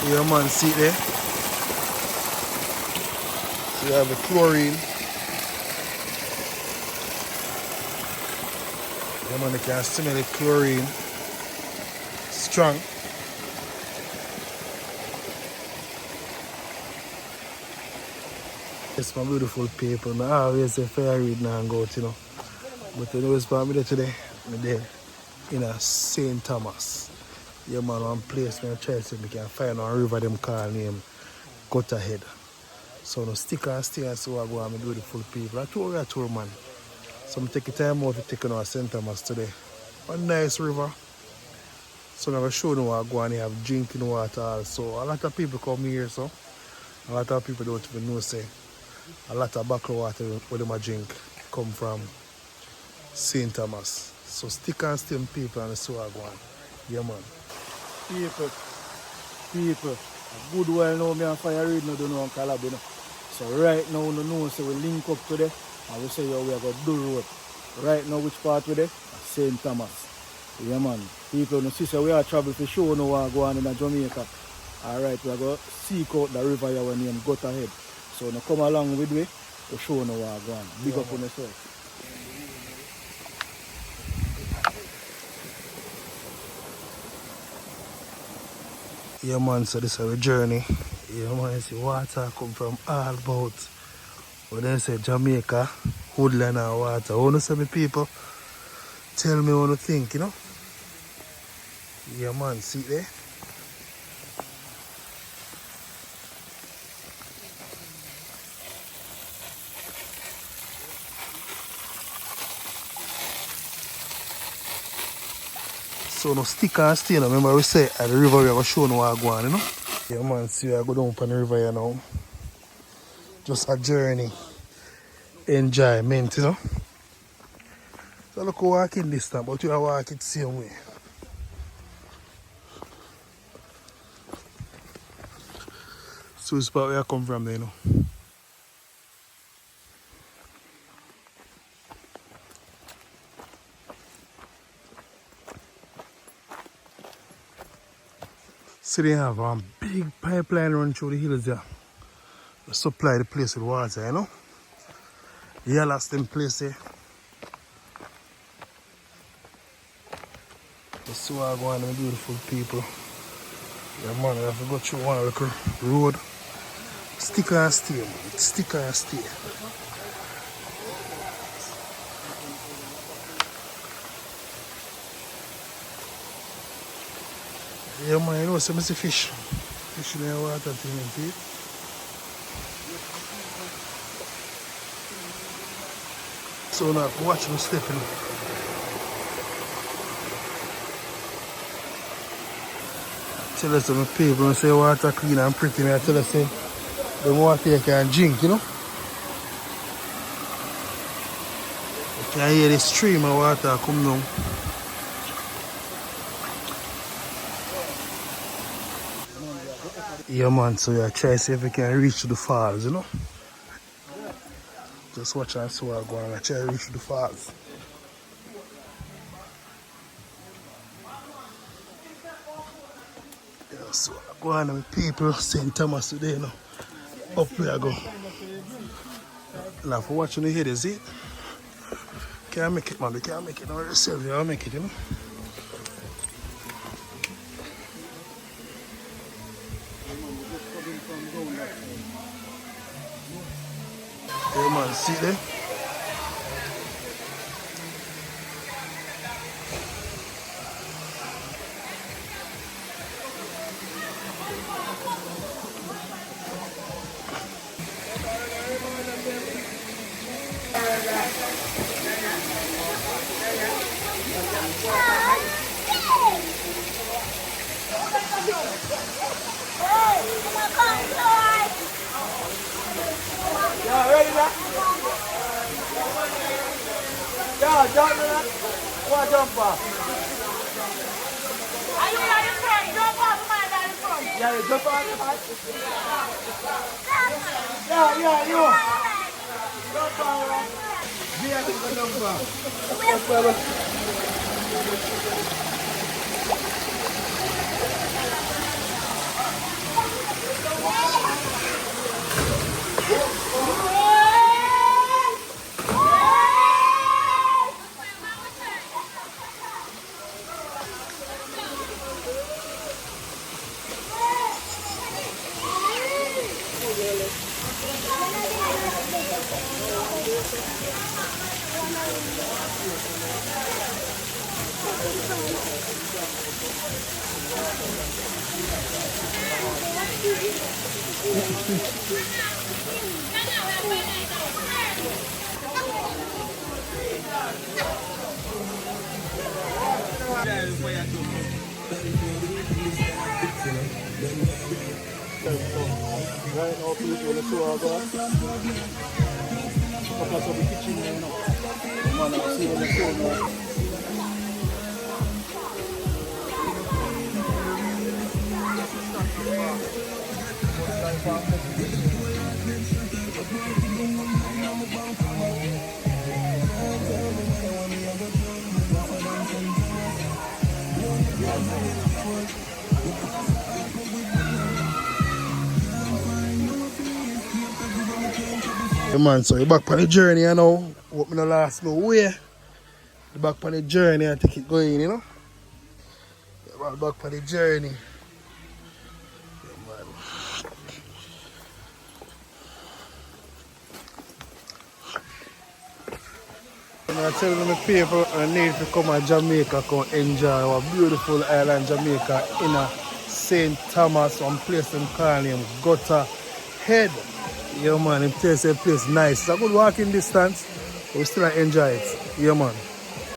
Yeah, man, see it there? So you have the chlorine. Yeah, man, you can smell the chlorine. Strong. It's my beautiful people. I always say fair read now and go out, you know. But you know what's about me there today? I'm there in a St. Thomas. Yeah, man, one place where I try to see if I can find a river them call name Gutterhead. So no stick and stay and so I go and my beautiful people. I told you, man. So I'm taking time out to take on St. Thomas today. One nice river. So I'm going to show you what I go and have drinking water also. A lot of people come here, so a lot of people don't even know, say, a lot of bottled water where they drink come from St. Thomas. So stick and stem people and so I go on. Yeah, man. People, a good while now, me and Fire Read no do know on Calab, you know. So right now, we know, so we link up today and we say, yo, we are going to do road. Right now, which part we there? St. Thomas. Yeah, man. People, no see, so we are traveling for sure now what go on in Jamaica. Alright, we are going to seek out the river here when name Gutterhead. So now come along with me to show you what go on. Big up on yourself. Yeah, man, so this is our journey. Yeah, man, you see water come from all about. When they say Jamaica, woodland and water. I want to say, me people, tell me what you think, you know? Yeah, man, see there? So no stick and stay, no? Remember we say at the river we are going to show you what I go on, you know? Yeah, man, see I go down on the river here now. Just a journey. Enjoyment, you know? So look how walking this time, but you are walking the same way. So it's about where I come from there, you know? So they have a big pipeline running through the hills there. They supply the place with water, you know? Yeah, last them place there. Let's see what I go on with beautiful people. Yeah, man, I have to go through one little road. Stick and stay, man. Stick and stay. Yeah, man, you know, some see fish. Fish in the water thing, so now watch me stepping. Tell us some people say water clean and pretty. I tell us say the water you can drink, you know. You can hear the stream of water come down. Yeah, man, so I try to see if we can reach to the falls, you know. Just watch and see what I go on. I try to reach to the falls. Yeah, so I go on with people, St. Thomas today, you know. Up where I go. Now for watching the head, is it? Can't make it, man. You can't make it. Now yourself, you can't make it, you know. Yeah, man, see there? Yeah, ready now? Yeah, jump now. What jump off? Are you in front? Jump off, man, in front. Yeah, you jump off. Yeah, you. Jump off. Yeah, you can jump off. Right now, people, let's show our God. Because of the kitchen, you know. Man, I see when the show now. Yeah, man, so you're back on the journey, you know. Hope me no last no way. You're back on the journey, I take it going, you know. You're back on the journey. Yeah, man. I'm telling the people I need to come to Jamaica, come enjoy our beautiful island Jamaica in a St. Thomas, one place them call him Gutter Head. Yeah man, him tell say place nice. It's a good walking distance, but we still enjoy it. Yeah man.